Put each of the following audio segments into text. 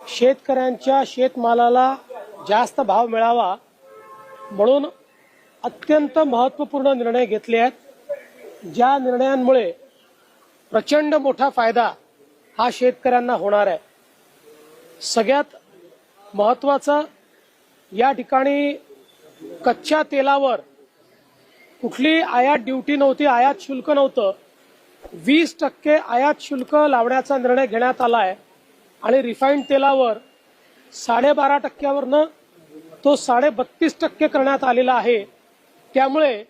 शेतकऱ्यांच्या शेतमालाला जास्त भाव मिळावा म्हणून अत्यंत महत्त्वपूर्ण निर्णय घेतले आहेत। ज्या निर्णयांमुळे प्रचंड मोठा फायदा हा शेतकऱ्यांना होणार आहे। सगळ्यात महत्त्वाचं, या ठिकाणी कच्च्या तेलावर कुठली आयात ड्युटी नव्हती, आयात शुल्क नव्हतं। 20% आयात शुल्क लावण्याचा निर्णय घेण्यात आला आहे आणि रिफाइंड तेलावर 12.5%वरनं तो 32.5% करण्यात आलेला आहे। त्यामुळे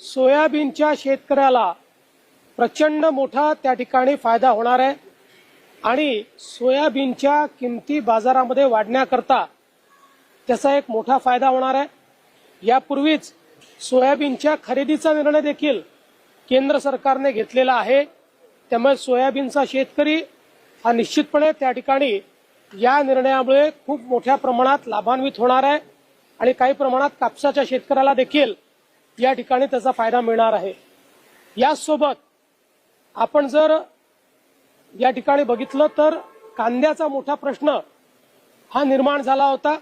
सोयाबीनच्या शेतकऱ्याला प्रचंड मोठा त्या ठिकाणी फायदा होणार आहे आणि सोयाबीनच्या किमती बाजारामध्ये वाढण्याकरता त्याचा एक मोठा फायदा होणार आहे। यापूर्वीच सोयाबीनच्या खरेदीचा निर्णय देखील केंद्र सरकारने घेतलेला आहे। त्यामुळे सोयाबीनचा शेतकरी हा निश्चितपणे त्या ठिकाणी या निर्णयामुळे खूप मोठ्या प्रमाणात लाभान्वित होणार आहे आणि काही प्रमाणात कापसाच्या शेतकऱ्याला देखील या ठिकाणी त्याचा फायदा मिळणार आहे। यासोबत आपण जर या ठिकाणी बघितलं तर कांद्याचा मोठा प्रश्न हा निर्माण झाला होता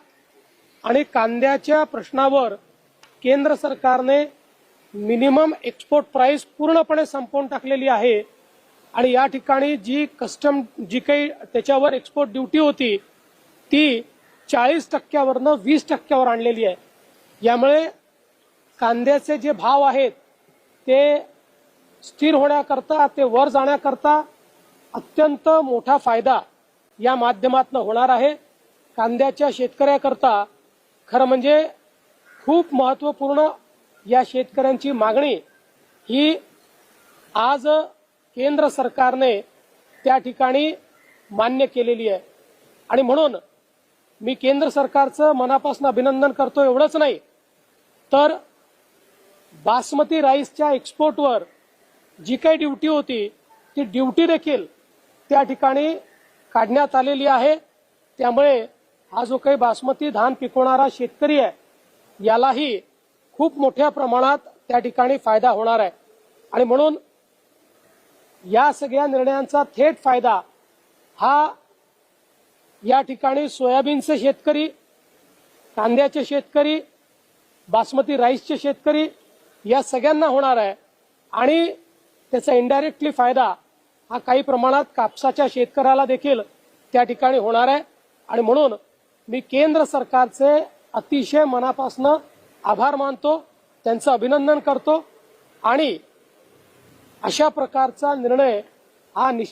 आणि कांद्याच्या प्रश्नावर केंद्र सरकारने मिनिमम एक्सपोर्ट प्राइस पूर्णपणे संपवून टाकलेली आहे आणि या ठिकाणी जी काही त्याच्यावर एक्सपोर्ट ड्युटी होती ती 40%वरनं 20%वर आणलेली आहे। यामुळे कांद्याचे जे भाव आहेत ते स्थिर होण्याकरता, ते वर जाण्याकरता अत्यंत मोठा फायदा या माध्यमातून होणार आहे। कांद्याच्या शेतकऱ्याकरता खरं म्हणजे खूप महत्त्वपूर्ण या शेतकऱ्यांची मागणी ही आज केंद्र सरकारने त्या ठिकाणी मान्य केलेली आहे आणि म्हणून मी केंद्र सरकारचं मनापासून अभिनंदन करतो। एवढंच नाही तर बासमती राईसच्या एक्सपोर्टवर जी काही ड्युटी होती ती ड्युटी देखील त्या ठिकाणी काढण्यात आलेली आहे। त्यामुळे हा जो काही बासमती धान पिकवणारा शेतकरी आहे यालाही खूप मोठ्या प्रमाणात त्या ठिकाणी फायदा होणार आहे आणि म्हणून या सगळ्या निर्णयांचा थेट फायदा हा या ठिकाणी सोयाबीनचे शेतकरी, कांद्याचे शेतकरी, बासमती राईसचे शेतकरी या सगळ्यांना होणार आहे आणि त्याचा इनडायरेक्टली फायदा हा काही प्रमाणात कापसाच्या शेतकऱ्याला देखील त्या ठिकाणी होणार आहे आणि म्हणून मी केंद्र सरकारचे अतिशय मनापासून आभार मानतो, त्यांचं अभिनंदन करतो आणि अशा प्रकारचा निर्णय हा